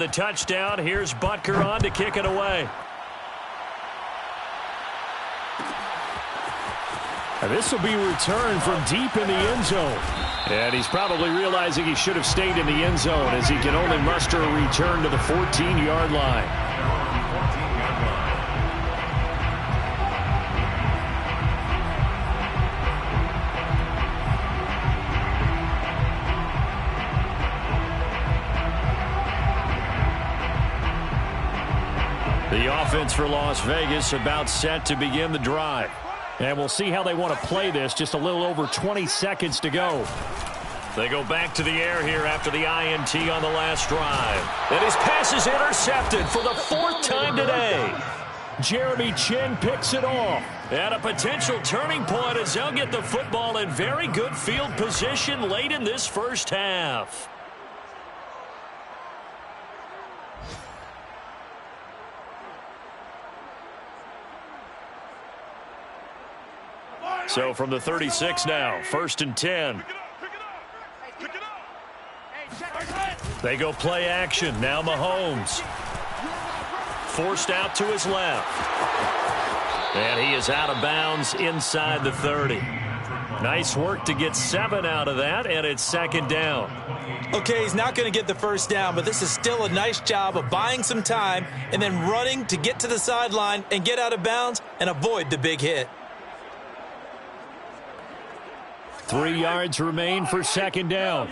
The touchdown. Here's Butker on to kick it away. And this will be returned from deep in the end zone. And he's probably realizing he should have stayed in the end zone as he can only muster a return to the 14-yard line. The offense for Las Vegas about set to begin the drive. And we'll see how they want to play this. Just a little over 20 seconds to go. They go back to the air here after the INT on the last drive. And his pass is intercepted for the 4th time today. Jeremy Chin picks it off. And a potential turning point as they'll get the football in very good field position late in this first half. So from the 36 now, 1st and 10. They go play action. Now Mahomes. Forced out to his left. And he is out of bounds inside the 30. Nice work to get 7 out of that, and it's 2nd down. Okay, he's not going to get the first down, but this is still a nice job of buying some time and then running to get to the sideline and get out of bounds and avoid the big hit. 3 yards remain for 2nd down.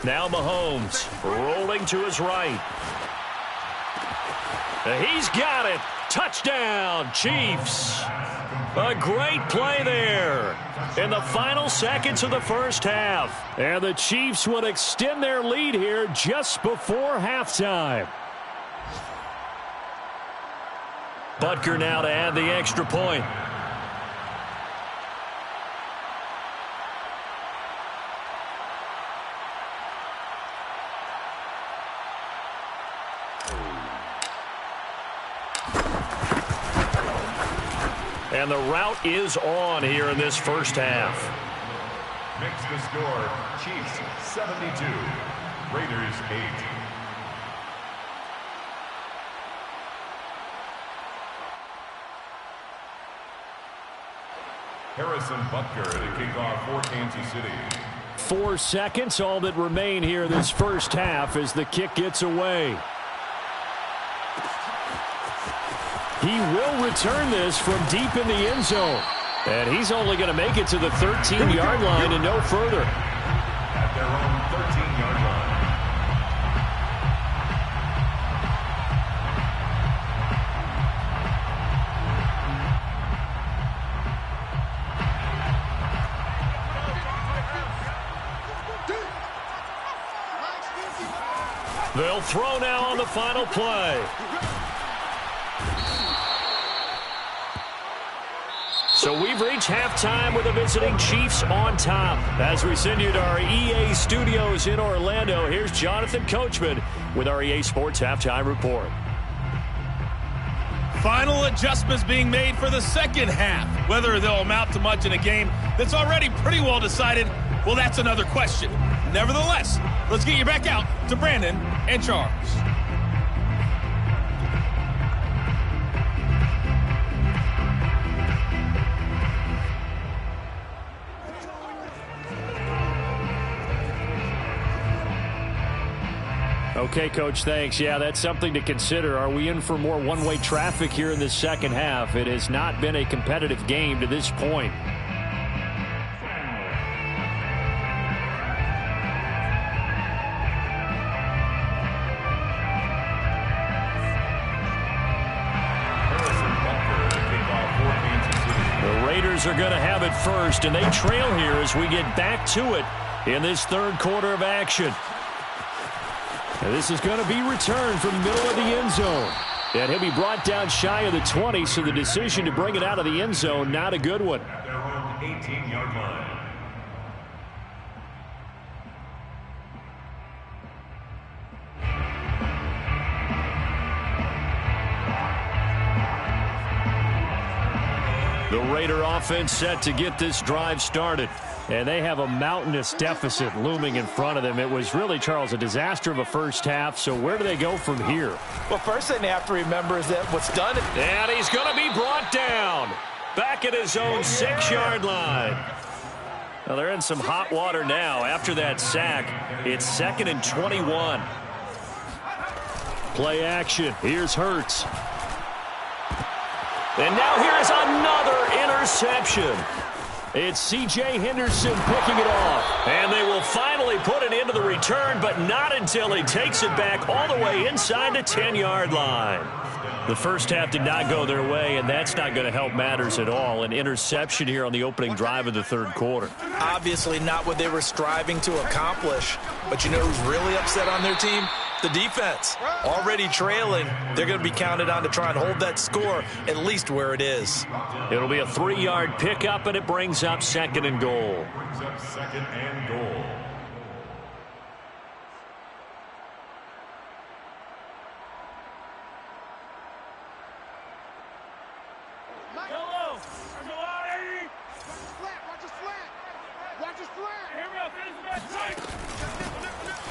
Now Mahomes rolling to his right. He's got it. Touchdown, Chiefs. A great play there in the final seconds of the first half. And the Chiefs would extend their lead here just before halftime. Butker now to add the extra point. And the route is on here in this first half. Makes the score, Chiefs 72, Raiders 8. Harrison Butker to kick off for Kansas City. 4 seconds, all that remain here this first half as the kick gets away. He will return this from deep in the end zone. And he's only going to make it to the 13-yard line and no further. At their own 13-yard line. They'll throw now on the final play. So we've reached halftime with the visiting Chiefs on top. As we send you to our EA studios in Orlando, here's Jonathan Coachman with our EA Sports Halftime Report. Final adjustments being made for the second half. Whether they'll amount to much in a game that's already pretty well decided, well, that's another question. Nevertheless, let's get you back out to Brandon and Charles. Okay, Coach, thanks. Yeah, that's something to consider. Are we in for more one-way traffic here in the second half? It has not been a competitive game to this point. The Raiders are going to have it first, and they trail here as we get back to it in this third quarter of action. And this is going to be returned from the middle of the end zone. And he'll be brought down shy of the 20, so the decision to bring it out of the end zone, not a good one. At their own 18-yard line. The Raider offense set to get this drive started. And they have a mountainous deficit looming in front of them. It was really, Charles, a disaster of a first half. So where do they go from here? Well, first thing they have to remember is that what's done. And he's going to be brought down. Back at his own 6-yard line. Well, they're in some hot water now. After that sack, it's 2nd and 21. Play action. Here's Hurts. And now here's another interception. It's C.J. Henderson picking it off. And they will finally put it into the return, but not until he takes it back all the way inside the 10-yard line. The first half did not go their way, and that's not going to help matters at all. An interception here on the opening drive of the third quarter. Obviously not what they were striving to accomplish. But you know who's really upset on their team? The defense. Already trailing. They're going to be counted on to try and hold that score at least where it is. It'll be a 3-yard pickup, and it brings up 2nd and goal. Brings up 2nd and goal.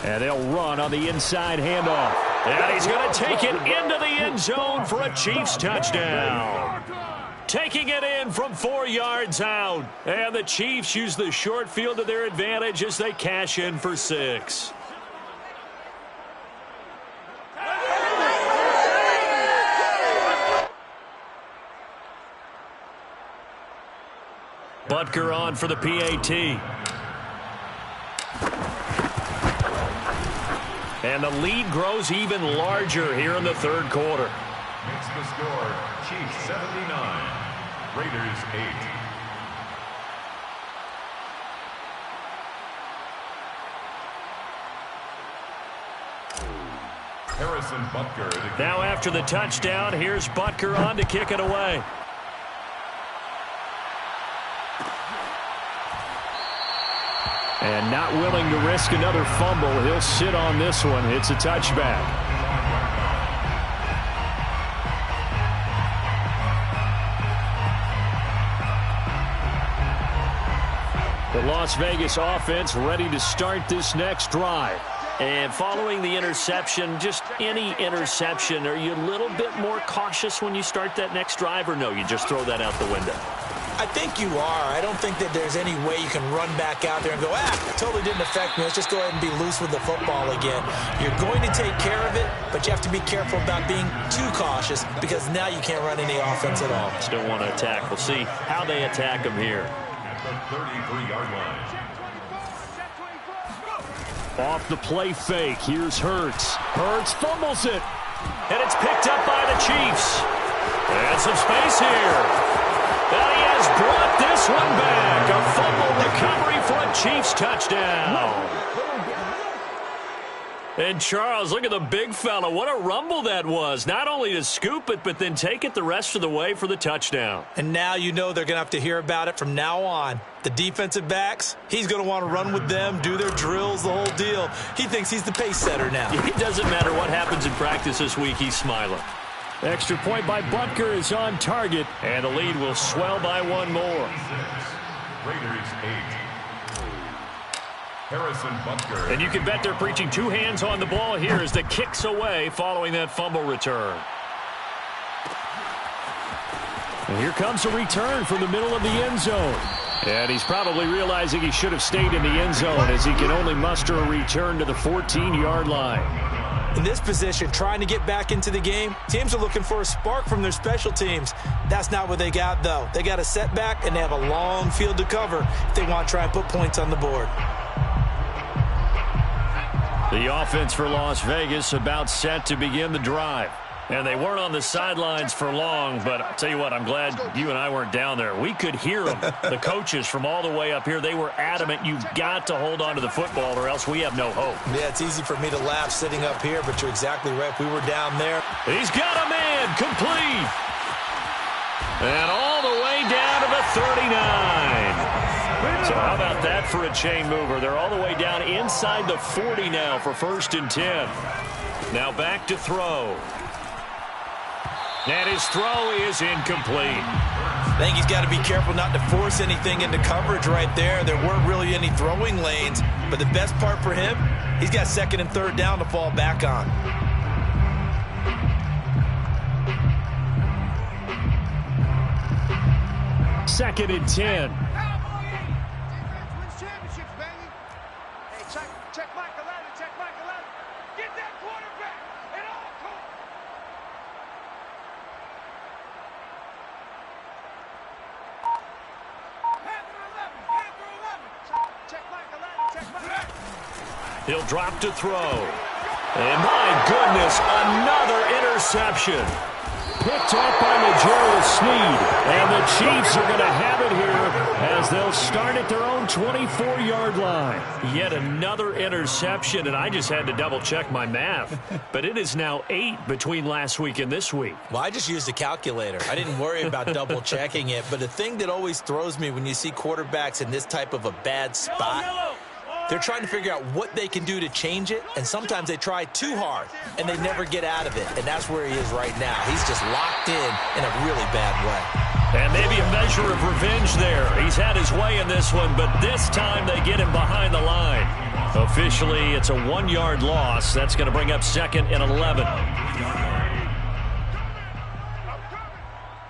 And they'll run on the inside handoff. And he's going to take it into the end zone for a Chiefs touchdown. Taking it in from 4 yards out. And the Chiefs use the short field to their advantage as they cash in for 6. Butker on for the PAT. And the lead grows even larger here in the third quarter. Makes the score Chiefs 79, Raiders 8. Harrison Butker. Now after the touchdown, here's Butker on to kick it away. And not willing to risk another fumble, he'll sit on this one. It's a touchback. The Las Vegas offense ready to start this next drive. And following the interception, just any interception, are you a little bit more cautious when you start that next drive, or no, you just throw that out the window? I think you are. I don't think that there's any way you can run back out there and go, totally didn't affect me. Let's just go ahead and be loose with the football again. You're going to take care of it, but you have to be careful about being too cautious because now you can't run any offense at all. Still want to attack. We'll see how they attack him here. At the 33-yard line. Off the play fake. Here's Hurts. Hurts fumbles it. And it's picked up by the Chiefs. And some space here. And he has brought this one back. A fumble recovery for a Chiefs touchdown. And Charles, look at the big fella. What a rumble that was. Not only to scoop it, but then take it the rest of the way for the touchdown. And now you know they're going to have to hear about it from now on. The defensive backs, he's going to want to run with them, do their drills, the whole deal. He thinks he's the pace setter now. It doesn't matter what happens in practice this week. He's smiling. Extra point by Butker is on target, and the lead will swell by one more. Raiders 8. Harrison Butker. And you can bet they're preaching 2 hands on the ball here as the kicks away following that fumble return. And here comes a return from the middle of the end zone. And he's probably realizing he should have stayed in the end zone as he can only muster a return to the 14-yard line. In this position, trying to get back into the game, teams are looking for a spark from their special teams. That's not what they got, though. They got a setback, and they have a long field to cover if they want to try and put points on the board. The offense for Las Vegas about set to begin the drive. And they weren't on the sidelines for long, but I'll tell you what, I'm glad you and I weren't down there. We could hear them, the coaches from all the way up here. They were adamant, you've got to hold on to the football or else we have no hope. Yeah, it's easy for me to laugh sitting up here, but you're exactly right. We were down there. He's got a man, complete. And all the way down to the 39. So how about that for a chain mover? They're all the way down inside the 40 now for 1st and 10. Now back to throw. And his throw is incomplete. I think he's got to be careful not to force anything into coverage right there. There weren't really any throwing lanes, but the best part for him, he's got second and third down to fall back on. Second and 10. He'll drop to throw. And my goodness, another interception. Picked off by Majarius Sneed. And the Chiefs are going to have it here as they'll start at their own 24-yard line. Yet another interception, and I just had to double-check my math. But it is now 8 between last week and this week. Well, I just used a calculator. I didn't worry about double-checking it. But the thing that always throws me when you see quarterbacks in this type of a bad spot, they're trying to figure out what they can do to change it, and sometimes they try too hard, and they never get out of it, and that's where he is right now. He's just locked in a really bad way. And maybe a measure of revenge there. He's had his way in this one, but this time they get him behind the line. Officially, it's a 1-yard loss. That's going to bring up second and 11.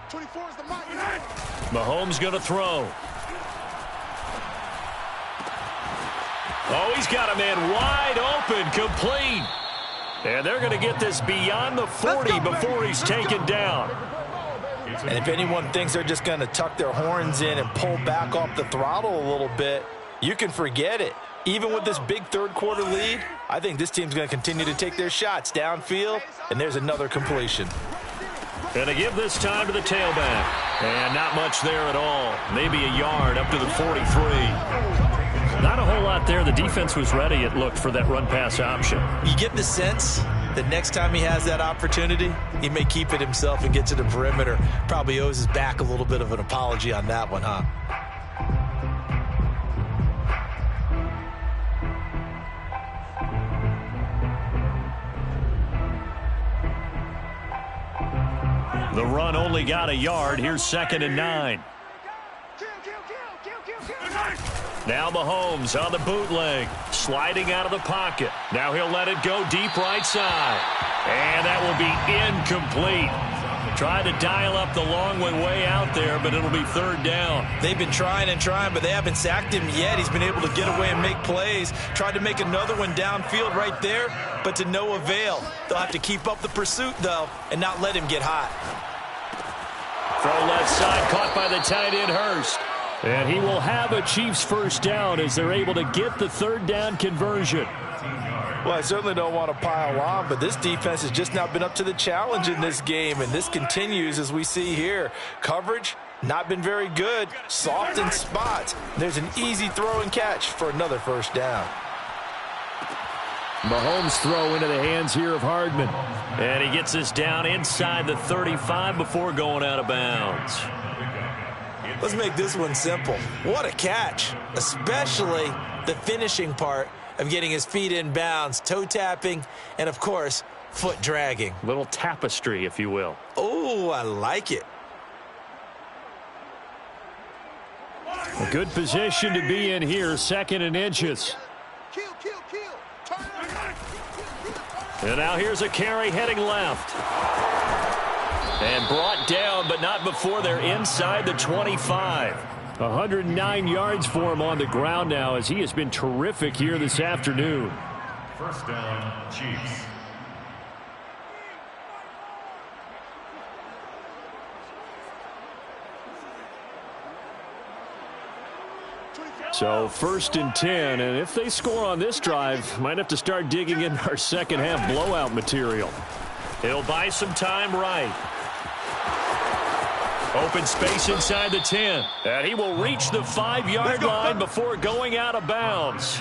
24 is the mic. Mahomes going to throw. Oh, he's got a man wide open, complete. And they're going to get this beyond the 40 before he's taken down. And if anyone thinks they're just going to tuck their horns in and pull back off the throttle a little bit, you can forget it. Even with this big third-quarter lead, I think this team's going to continue to take their shots downfield, and there's another completion. And to give this time to the tailback. And not much there at all. Maybe a yard up to the 43. Not a whole lot there. The defense was ready, it looked, for that run-pass option. You get the sense that next time he has that opportunity, he may keep it himself and get to the perimeter. Probably owes his back a little bit of an apology on that one, huh? The run only got a yard. Here's second and 9. Now Mahomes on the bootleg, sliding out of the pocket. Now he'll let it go deep right side. And that will be incomplete. Tried to dial up the long way out there, but it'll be third down. They've been trying and trying, but they haven't sacked him yet. He's been able to get away and make plays. Tried to make another one downfield right there, but to no avail. They'll have to keep up the pursuit, though, and not let him get hot. Throw left side, caught by the tight end Hurst. And he will have a Chiefs first down as they're able to get the third down conversion. Well, I certainly don't want to pile on, but this defense has just not been up to the challenge in this game, and this continues as we see here. Coverage, not been very good, soft in spots. There's an easy throw and catch for another first down. Mahomes throw into the hands here of Hardman. And he gets this down inside the 35 before going out of bounds. Let's make this one simple. What a catch, especially the finishing part of getting his feet in bounds, toe tapping, and, of course, foot dragging. Little tapestry, if you will. Oh, I like it. A good position to be in here, second and inches. And now here's a carry heading left. And brought down, but not before they're inside the 25. 109 yards for him on the ground now as he has been terrific here this afternoon. First down, Chiefs. So first and 10, and if they score on this drive, might have to start digging in our second half blowout material. He'll buy some time right. Open space inside the 10. And he will reach the 5-yard line before going out of bounds.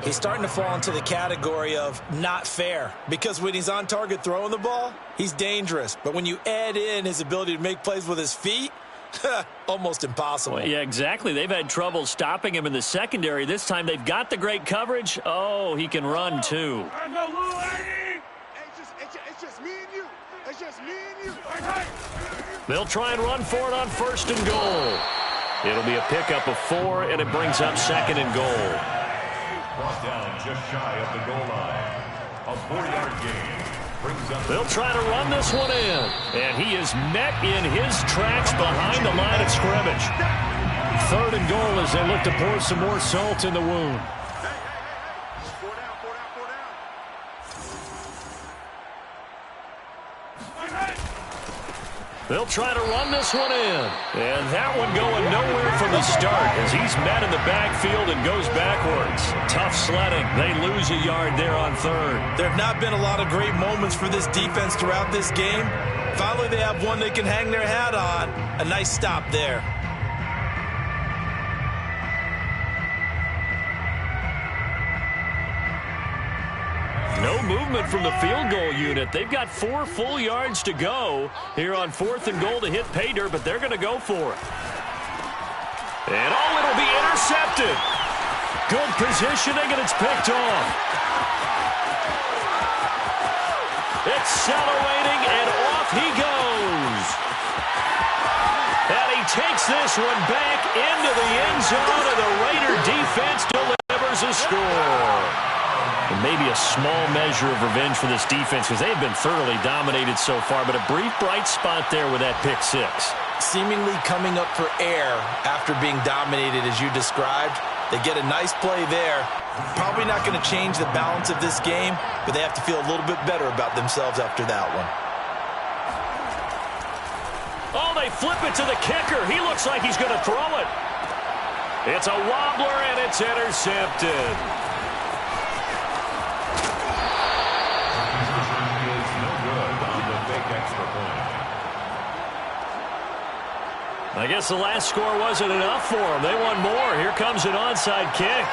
He's starting to fall into the category of not fair, because when he's on target throwing the ball, he's dangerous. But when you add in his ability to make plays with his feet, almost impossible. Well, yeah, exactly. They've had trouble stopping him in the secondary. This time they've got the great coverage. Oh, he can run too. It's just me and you. They'll try and run for it on 1st and goal. It'll be a pickup of 4, and it brings up 2nd and goal. Brought down just shy of the goal line. A 4-yard gain. They'll try to run this one in, and he is met in his tracks behind the line of scrimmage. 3rd and goal as they look to pour some more salt in the wound. They'll try to run this one in. And that one going nowhere from the start as he's met in the backfield and goes backwards. Tough sledding. They lose a yard there on 3rd. There have not been a lot of great moments for this defense throughout this game. Finally, they have one they can hang their hat on. A nice stop there. No movement from the field goal unit. They've got 4 full yards to go here on 4th and goal to hit pay dirt, but they're going to go for it. And it'll be intercepted. Good positioning, and it's picked off. Accelerating, and off he goes. And he takes this one back into the end zone, and the Raider defense delivers a score. And maybe a small measure of revenge for this defense because they've been thoroughly dominated so far, but a brief bright spot there with that pick 6. Seemingly coming up for air after being dominated as you described. They get a nice play there. Probably not going to change the balance of this game, but they have to feel a little bit better about themselves after that one. Oh, they flip it to the kicker. He looks like he's going to throw it. It's a wobbler, and it's intercepted. I guess the last score wasn't enough for them. They want more. Here comes an onside kick.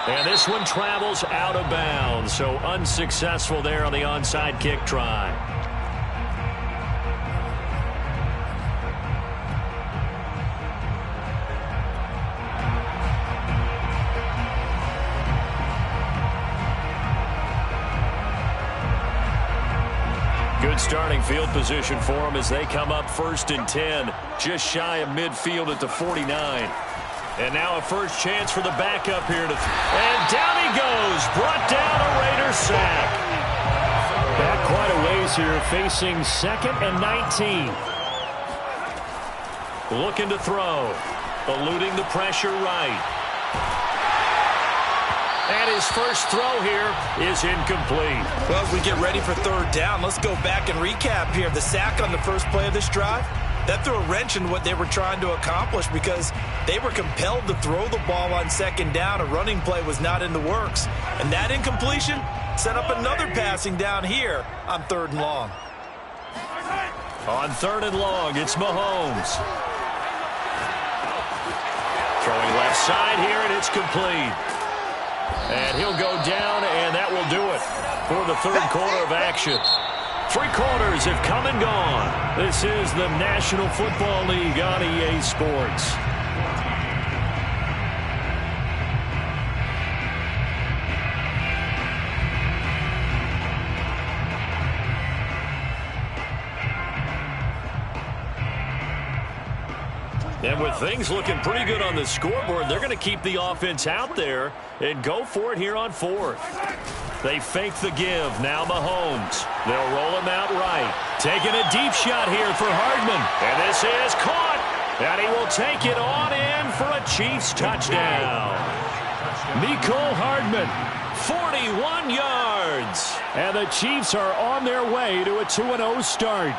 And this one travels out of bounds, so unsuccessful there on the onside kick try. Good starting field position for them as they come up 1st and 10, just shy of midfield at the 49. And now a first chance for the backup here. And down he goes, brought down a Raider sack. Back quite a ways here, facing 2nd and 19. Looking to throw, eluding the pressure right. And his first throw here is incomplete. Well, as we get ready for 3rd down, let's go back and recap here. The sack on the first play of this drive, that threw a wrench in what they were trying to accomplish because they were compelled to throw the ball on 2nd down. A running play was not in the works. And that incompletion set up another passing down here on 3rd and long. On 3rd and long, it's Mahomes. Throwing left side here, and it's complete. And he'll go down, and that will do it for the 3rd quarter of action. 3 quarters have come and gone. This is the National Football League on EA Sports. And with things looking pretty good on the scoreboard, they're going to keep the offense out there and go for it here on 4th. They fake the give. Now Mahomes. They'll roll him out right. Taking a deep shot here for Hardman. And this is caught. And he will take it on in for a Chiefs touchdown. Mecole Hardman, 41 yards. And the Chiefs are on their way to a 2-0 start.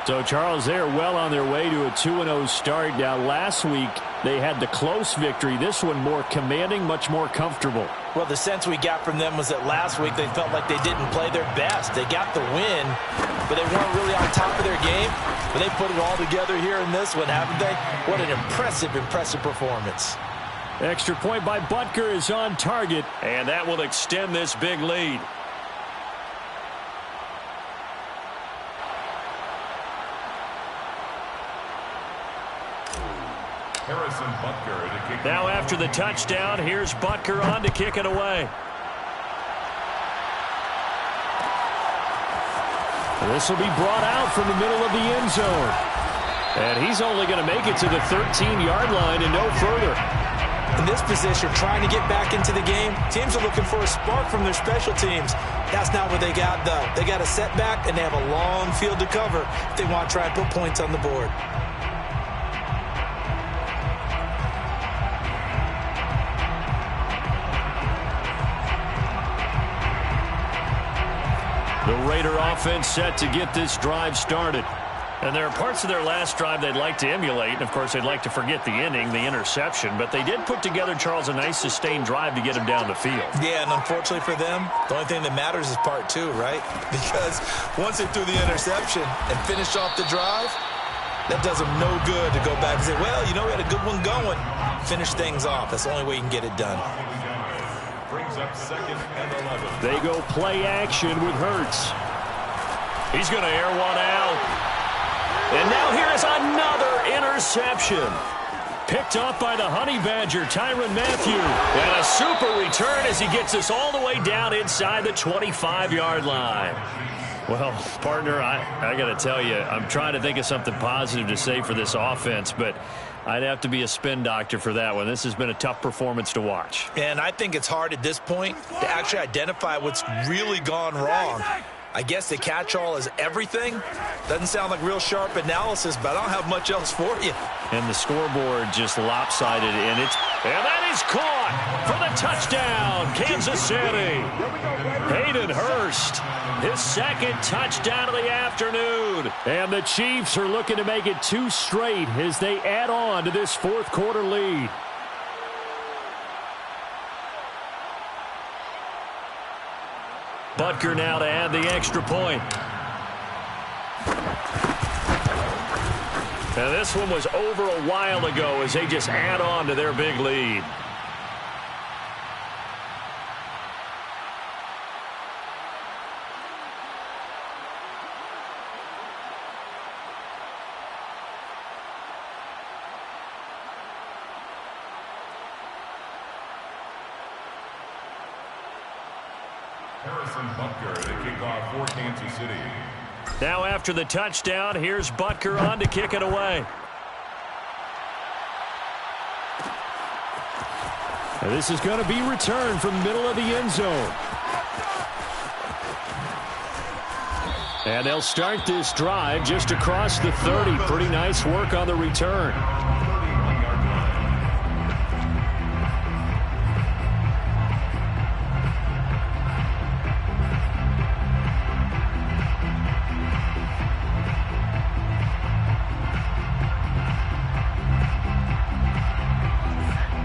So, Charles, they're well on their way to a 2-0 start. Now, last week, they had the close victory. This one more commanding, much more comfortable. Well, the sense we got from them was that last week they felt like they didn't play their best. They got the win, but they weren't really on top of their game. But they put it all together here in this one, haven't they? What an impressive, impressive performance. Extra point by Butker is on target, and that will extend this big lead. Now after the touchdown, here's Butker on to kick it away. This will be brought out from the middle of the end zone. And he's only going to make it to the 13-yard line and no further. In this position, trying to get back into the game, teams are looking for a spark from their special teams. That's not what they got, though. They got a setback, and they have a long field to cover if they want to try and put points on the board. The Raider offense set to get this drive started. And there are parts of their last drive they'd like to emulate. And, of course, they'd like to forget the inning, the interception. But they did put together, Charles, a nice sustained drive to get him down the field. Yeah, and unfortunately for them, the only thing that matters is part two, right? Because once they threw the interception and finished off the drive, that does them no good to go back and say, well, you know, we had a good one going. Finish things off. That's the only way you can get it done. Brings up 2nd and 11. They go play action with Hurts. He's going to air one out. And now here is another interception. Picked off by the Honey Badger, Tyrann Mathieu. And a super return as he gets us all the way down inside the 25-yard line. Well, partner, I got to tell you, I'm trying to think of something positive to say for this offense, but I'd have to be a spin doctor for that one. This has been a tough performance to watch. And I think it's hard at this point to actually identify what's really gone wrong. I guess the catch-all is everything. Doesn't sound like real sharp analysis, but I don't have much else for you. And the scoreboard just lopsided, and that is caught for the touchdown, Kansas City. Hayden Hurst, his second touchdown of the afternoon. And the Chiefs are looking to make it 2 straight as they add on to this fourth quarter lead. Butker now to add the extra point. And this one was over a while ago as they just add on to their big lead. Butker to kick off for Kansas City. Now after the touchdown, here's Butker on to kick it away. And this is going to be returned from the middle of the end zone. And they'll start this drive just across the 30. Pretty nice work on the return.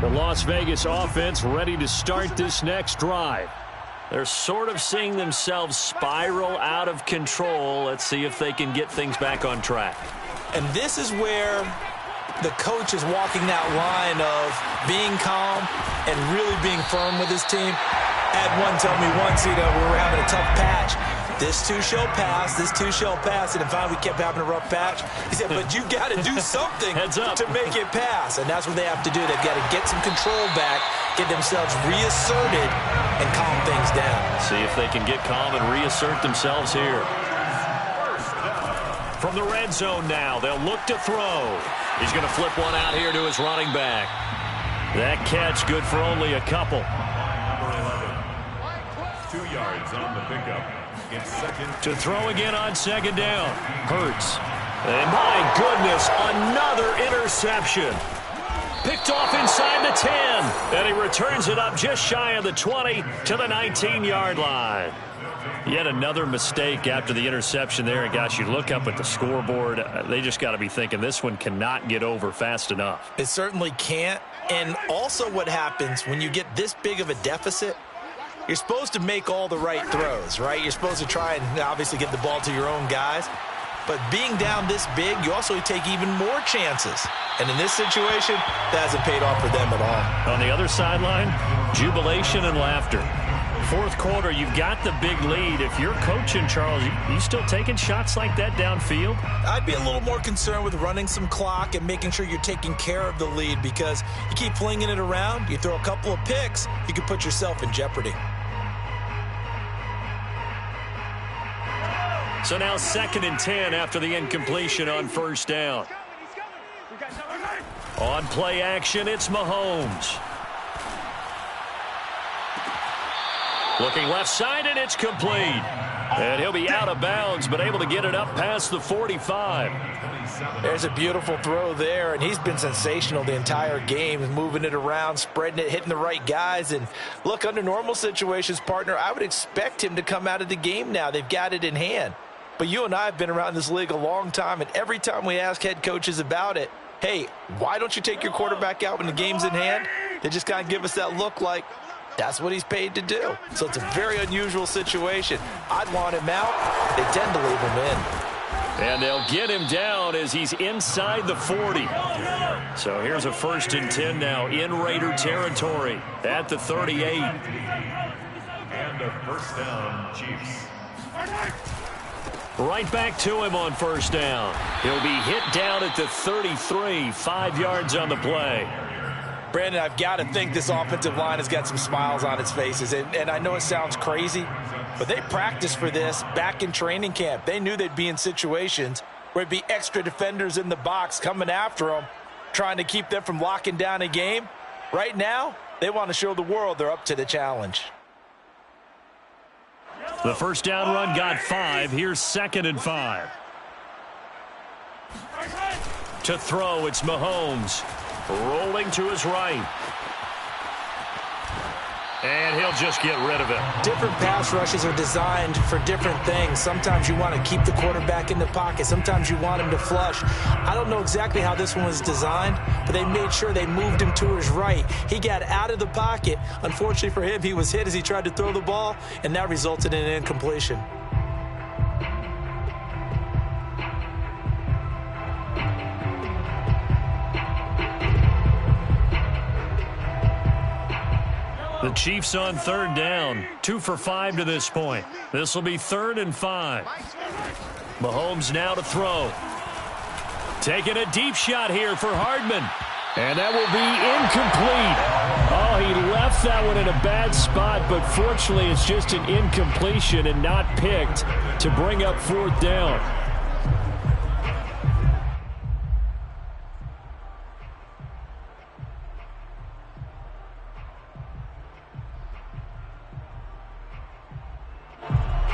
The Las Vegas offense ready to start this next drive. They're sort of seeing themselves spiral out of control. Let's see if they can get things back on track. And this is where the coach is walking that line of being calm and really being firm with his team. I had one tell me once, we were having a tough patch. This too shall pass, this too shall pass. And finally we kept having a rough patch. He said, but you got to do something to make it pass. And that's what they have to do. They've got to get some control back, get themselves reasserted, and calm things down. See if they can get calm and reassert themselves here. From the red zone now, they'll look to throw. He's going to flip one out here to his running back. That catch good for only a couple. 2 yards on the pickup. It's second. To throw again on second down. Hurts. And my goodness, another interception. Picked off inside the 10. And he returns it up just shy of the 20 to the 19-yard line. Yet another mistake after the interception there. And gosh, you look up at the scoreboard, they just got to be thinking this one cannot get over fast enough. It certainly can't. And also what happens when you get this big of a deficit, you're supposed to make all the right throws, right? You're supposed to try and obviously get the ball to your own guys. But being down this big, you also take even more chances. And in this situation, that hasn't paid off for them at all. On the other sideline, jubilation and laughter. Fourth quarter, you've got the big lead. If you're coaching, Charles, you still taking shots like that downfield? I'd be a little more concerned with running some clock and making sure you're taking care of the lead, because you keep flinging it around, you throw a couple of picks, you could put yourself in jeopardy. So now 2nd and 10 after the incompletion on first down. On play action, it's Mahomes. Looking left side, and it's complete. And he'll be out of bounds, but able to get it up past the 45. There's a beautiful throw there, and he's been sensational the entire game, moving it around, spreading it, hitting the right guys. And look, under normal situations, partner, I would expect him to come out of the game now. They've got it in hand. But you and I have been around this league a long time, and every time we ask head coaches about it, hey, why don't you take your quarterback out when the game's in hand? They just kind of give us that look like, that's what he's paid to do. So it's a very unusual situation. I'd want him out. They tend to leave him in. And they'll get him down as he's inside the 40. So here's a 1st and 10 now in Raider territory at the 38. And a first down, Chiefs. Right back to him on first down. He'll be hit down at the 33, 5 yards on the play. Brandon, I've got to think this offensive line has got some smiles on its faces. And I know it sounds crazy, but they practiced for this back in training camp. They knew they'd be in situations where it'd be extra defenders in the box coming after them, trying to keep them from locking down a game. Right now, they want to show the world they're up to the challenge. The first down run got 5. Here's 2nd and 5. To throw, it's Mahomes. Rolling to his right. And he'll just get rid of it. Different pass rushes are designed for different things. Sometimes you want to keep the quarterback in the pocket. Sometimes you want him to flush. I don't know exactly how this one was designed, but they made sure they moved him to his right. He got out of the pocket. Unfortunately for him, he was hit as he tried to throw the ball, and that resulted in an incompletion. The Chiefs on 3rd down. 2 for 5 to this point. This will be 3rd and 5. Mahomes now to throw. Taking a deep shot here for Hardman. And that will be incomplete. Oh, he left that one in a bad spot, but fortunately it's just an incompletion and not picked to bring up 4th down.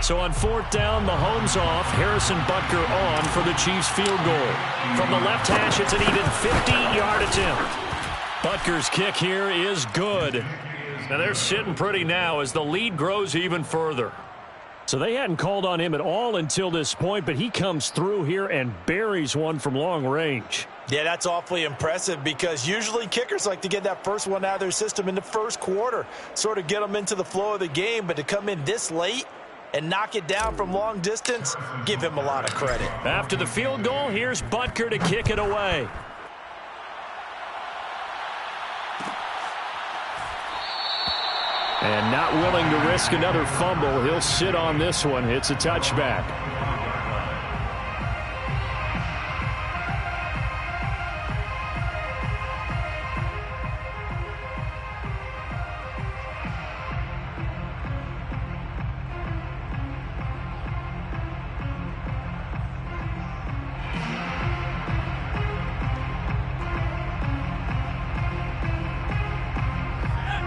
So on 4th down, Mahomes off, Harrison Butker on for the Chiefs field goal. From the left hash, it's an even 50-yard attempt. Butker's kick here is good. Now they're sitting pretty now as the lead grows even further. So they hadn't called on him at all until this point, but he comes through here and buries one from long range. Yeah, that's awfully impressive because usually kickers like to get that first one out of their system in the first quarter, sort of get them into the flow of the game, but to come in this late and knock it down from long distance, give him a lot of credit. After the field goal, here's Butker to kick it away. And not willing to risk another fumble, he'll sit on this one. It's a touchback.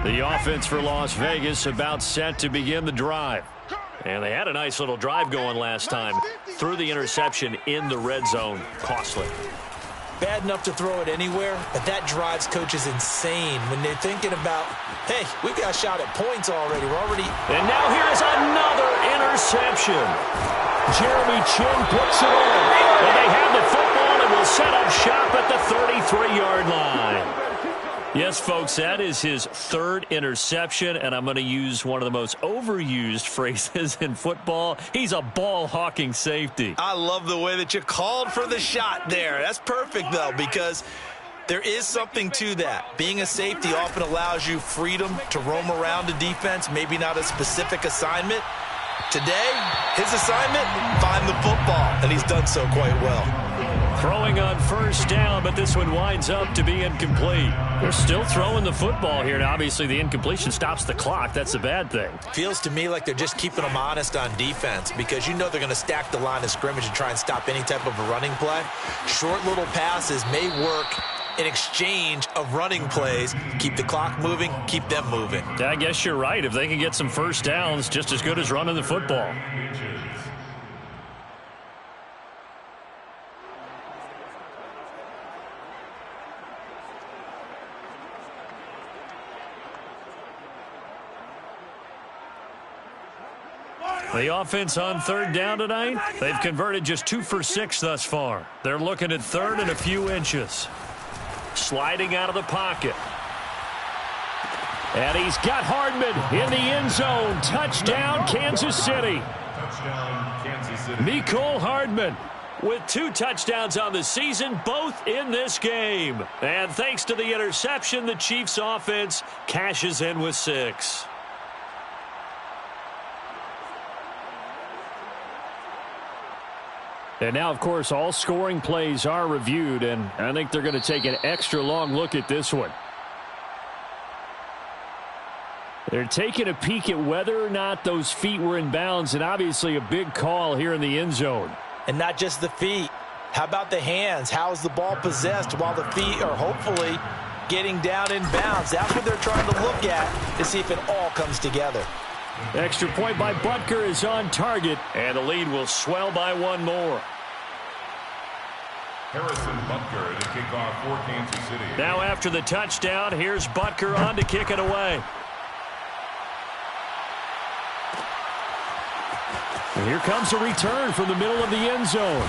The offense for Las Vegas about set to begin the drive. And they had a nice little drive going last time. Threw the interception in the red zone. Costly. Bad enough to throw it anywhere, but that drives coaches insane when they're thinking about, hey, we've got a shot at points already. And now here's another interception. Jeremy Chin puts it on. And they have the football and will set up shop at the 33-yard line. Yes, folks, that is his 3rd interception, and I'm going to use one of the most overused phrases in football. He's a ball-hawking safety. I love the way that you called for the shot there. That's perfect, though, because there is something to that. Being a safety often allows you freedom to roam around the defense, maybe not a specific assignment. Today, his assignment, find the football, and he's done so quite well. Throwing on first down, but this one winds up to be incomplete. They're still throwing the football here. Now, obviously, the incompletion stops the clock. That's a bad thing. Feels to me like they're just keeping them honest on defense because you know they're going to stack the line of scrimmage and try and stop any type of a running play. Short little passes may work in exchange of running plays. Keep the clock moving, keep them moving. Yeah, I guess you're right. If they can get some first downs, just as good as running the football. The offense on third down tonight, they've converted just 2 for 6 thus far. They're looking at third and a few inches. Sliding out of the pocket. And he's got Hardman in the end zone. Touchdown, Kansas City. Touchdown, Kansas City. Mecole Hardman with 2 touchdowns on the season, both in this game. And thanks to the interception, the Chiefs' offense cashes in with 6. And now, of course, all scoring plays are reviewed, and I think they're going to take an extra long look at this one. They're taking a peek at whether or not those feet were in bounds, and obviously a big call here in the end zone. And not just the feet. How about the hands? How is the ball possessed while the feet are hopefully getting down in bounds? That's what they're trying to look at to see if it all comes together. Extra point by Butker is on target, and the lead will swell by 1 more. Harrison Butker to kick off for Kansas City. Now after the touchdown, here's Butker on to kick it away. And here comes a return from the middle of the end zone.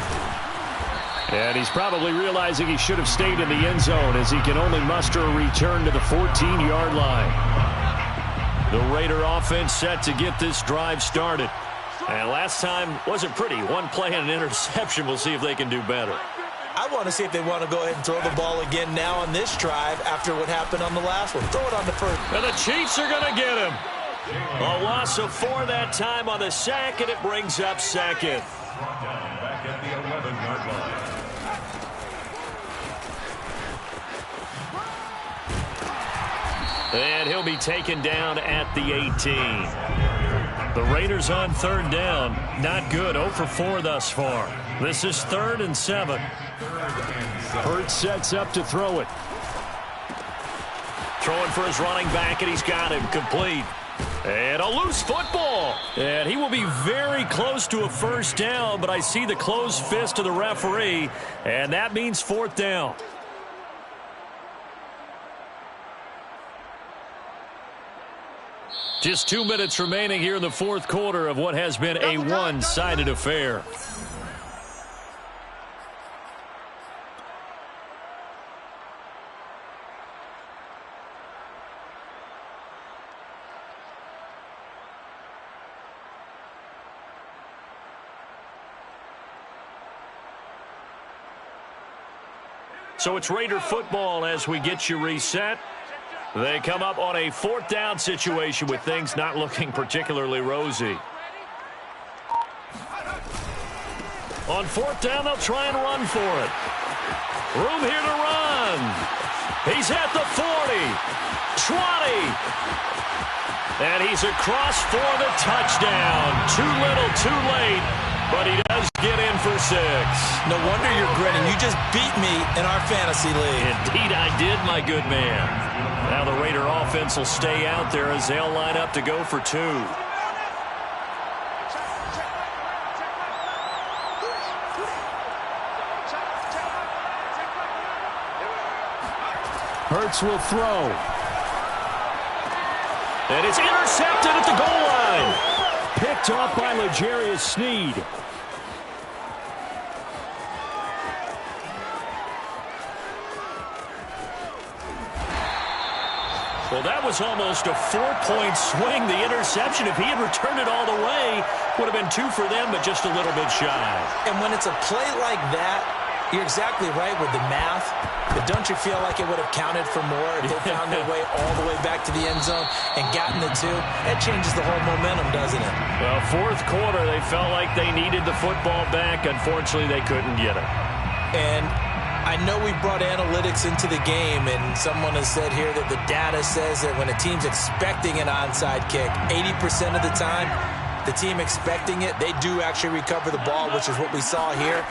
And he's probably realizing he should have stayed in the end zone as he can only muster a return to the 14-yard line. The Raider offense set to get this drive started. And last time wasn't pretty. 1 play and an interception. We'll see if they can do better. I want to see if they want to go ahead and throw the ball again now on this drive after what happened on the last one. Throw it on the first. And the Chiefs are going to get him. A loss of 4 that time on the sack, and it brings up second. Brought down back at the 11-yard line. And he'll be taken down at the 18. The Raiders on third down. Not good. 0 for 4 thus far. This is 3rd and 7. Hurts sets up to throw it. Throwing for his running back, and he's got him complete. And a loose football. And he will be very close to a first down, but I see the closed fist of the referee, and that means 4th down. Just 2 minutes remaining here in the 4th quarter of what has been a one-sided affair. So it's Raider football as we get you reset. They come up on a 4th down situation with things not looking particularly rosy. On 4th down, they'll try and run for it. Room here to run. He's at the 40, 20, and he's across for the touchdown. Too little, too late, but he does get in for 6. No wonder you're grinning. You just beat me in our fantasy league. Indeed I did, my good man. Now the Raider offense will stay out there as they'll line up to go for 2. Hurts will throw. And it's intercepted at the goal line. Picked off by L'Jarius Sneed. Well, that was almost a 4-point swing. The interception, if he had returned it all the way, would have been 2 for them, but just a little bit shy. And when it's a play like that, you're exactly right with the math. But don't you feel like it would have counted for more if they found their way all the way back to the end zone and gotten the 2? That changes the whole momentum, doesn't it? Well, 4th quarter, they felt like they needed the football back. Unfortunately, they couldn't get it. And I know we brought analytics into the game, and someone has said here that the data says that when a team's expecting an onside kick, 80% of the time, the team expecting it, they do actually recover the ball, which is what we saw here.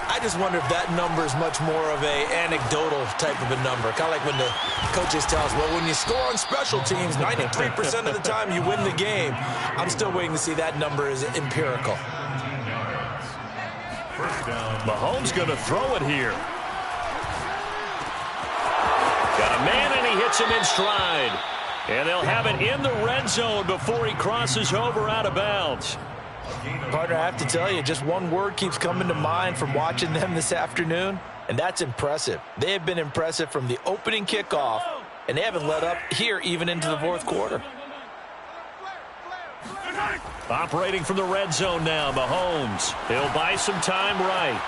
I just wonder if that number is much more of a anecdotal type of a number. Kind of like when the coaches tell us, well, when you score on special teams, 93% of the time you win the game. I'm still waiting to see that number is empirical. Mahomes going to throw it here. Got a man, and he hits him in stride. And they'll have it in the red zone before he crosses over out of bounds. Partner, I have to tell you, just one word keeps coming to mind from watching them this afternoon, and that's impressive. They have been impressive from the opening kickoff, and they haven't let up here even into the fourth quarter. Operating from the red zone now, Mahomes. He'll buy some time right.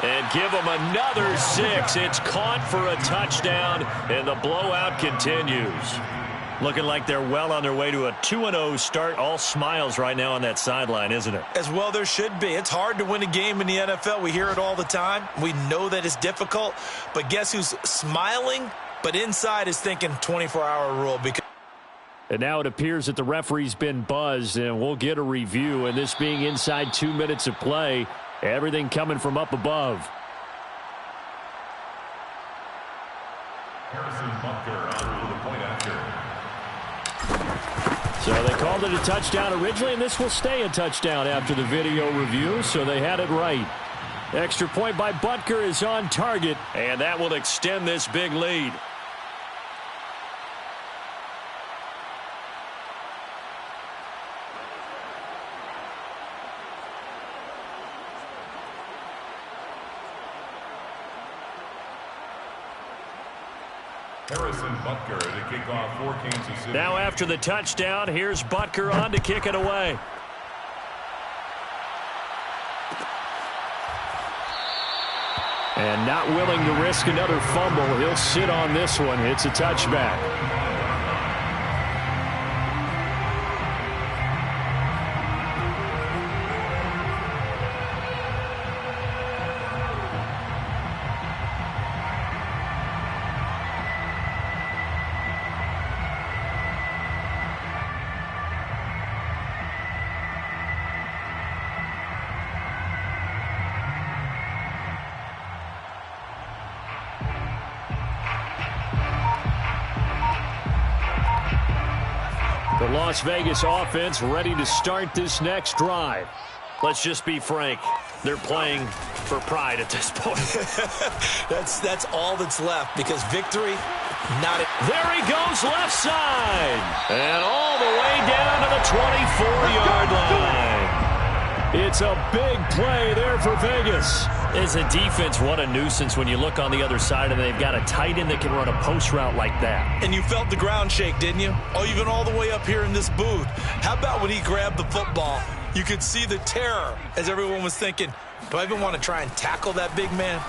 And give him another 6. It's caught for a touchdown, and the blowout continues. Looking like they're well on their way to a 2-0 start. All smiles right now on that sideline, isn't it? As well there should be. It's hard to win a game in the NFL. We hear it all the time. We know that it's difficult. But guess who's smiling, but inside is thinking 24-hour rule. And now it appears that the referee's been buzzed, and we'll get a review. And this being inside 2 minutes of play, everything coming from up above. Harrison Butker on for the point after. So they called it a touchdown originally, and this will stay a touchdown after the video review, so they had it right. Extra point by Butker is on target, and that will extend this big lead. Harrison Butker to kick off for Kansas City. Now after the touchdown, here's Butker on to kick it away. And not willing to risk another fumble. He'll sit on this one. It's a touchback. The Las Vegas offense ready to start this next drive. Let's just be frank. They're playing for pride at this point. That's all that's left, because victory, not it. There he goes, left side. And all the way down to the 24-yard line. It's a big play there for Vegas. As a defense, what a nuisance when you look on the other side and they've got a tight end that can run a post route like that. And you felt the ground shake, didn't you? Oh, even all the way up here in this booth. How about when he grabbed the football? You could see the terror as everyone was thinking, do I even want to try and tackle that big man?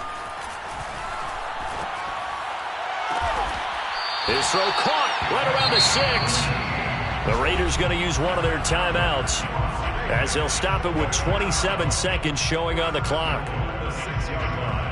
His throw caught right around the 6. The Raiders going to use one of their timeouts as they'll stop it with 27 seconds showing on the clock. The 6-yard line.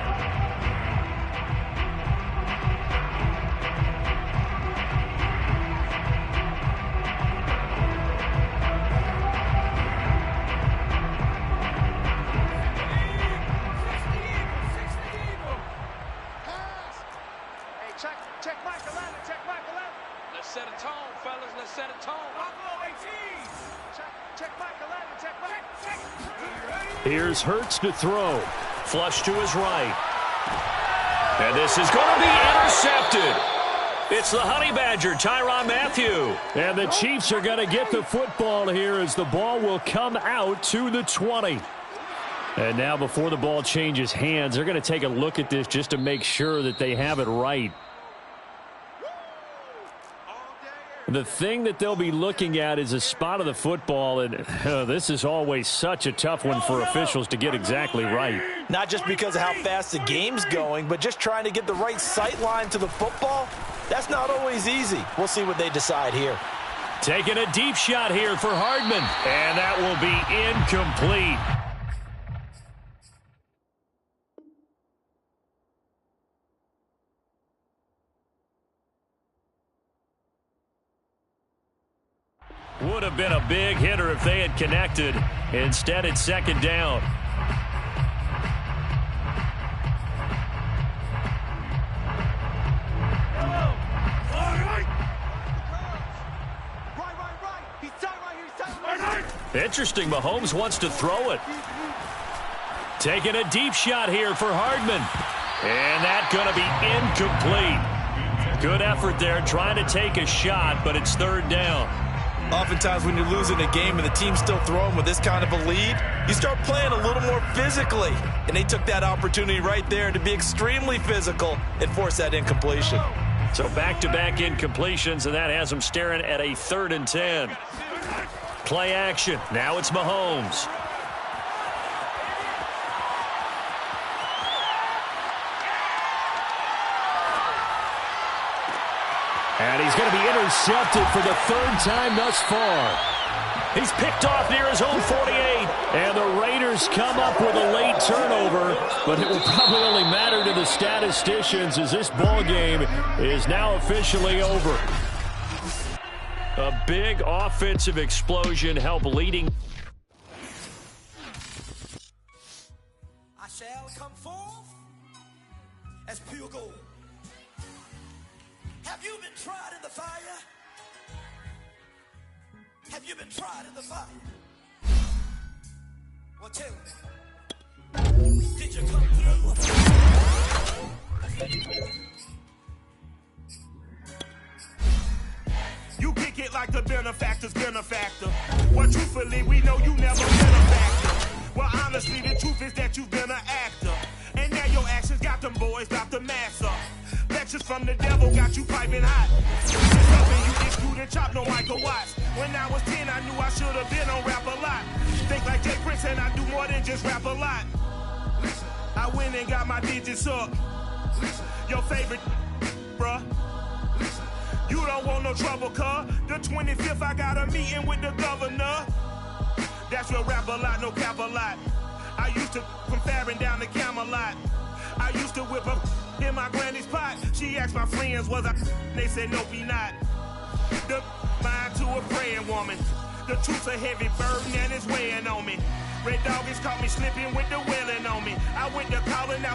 Check Mike 11, check Mike 11. Let's set a tone, fellas, let's set a tone. Check Mike 11, check Mike. Here's Hurts to throw. Flush to his right. And this is going to be intercepted. It's the Honey Badger, Tyrann Mathieu. And the Chiefs are going to get the football here as the ball will come out to the 20. And now before the ball changes hands, they're going to take a look at this just to make sure that they have it right. The thing that they'll be looking at is a spot of the football, and this is always such a tough one for officials to get exactly right. Not just because of how fast the game's going, but just trying to get the right sight line to the football. That's not always easy. We'll see what they decide here. Taking a deep shot here for Hardman, and that will be incomplete. Would have been a big hitter if they had connected. Instead, it's second down. Interesting, Mahomes wants to throw it. Taking a deep shot here for Hardman. And that's going to be incomplete. Good effort there trying to take a shot, but it's third down. Oftentimes when you're losing a game and the team's still throwing with this kind of a lead, you start playing a little more physically. And they took that opportunity right there to be extremely physical and force that incompletion. So back-to-back incompletions, and that has them staring at a 3rd and 10. Play action. Now it's Mahomes. And he's going to be intercepted for the 3rd time thus far. He's picked off near his own 48. And the Raiders come up with a late turnover, but it will probably only matter to the statisticians as this ball game is now officially over. A big offensive explosion helped leading. I shall come forth as pure gold. Have you been tried in the fire? Have you been tried in the fire? Well, tell me, did you come through? You kick it like the benefactor's benefactor. Well, truthfully, we know you never been a factor. Well, honestly, the truth is that you've been an actor. And now your actions got them boys about to mass up. Lectures from the devil got you piping hot. It's something you get screwed and chopped, no Michael Watts. When I was 10, I knew I should have been on Rap a Lot. Think like Jay Prince and I do more than just rap a lot. I went and got my digits up. Your favorite, bruh. You don't want no trouble, cuz. The 25th, I got a meeting with the governor. That's real rap a lot, no cap a lot. I used to from Farron down to Camelot. I used to whip up in my granny's pot. She asked my friends, was I? They said, no, be not. The mind to a praying woman. The truth's a heavy burden and it's weighing on me. Red Dog has caught me slipping with the wailing on me. I went to calling out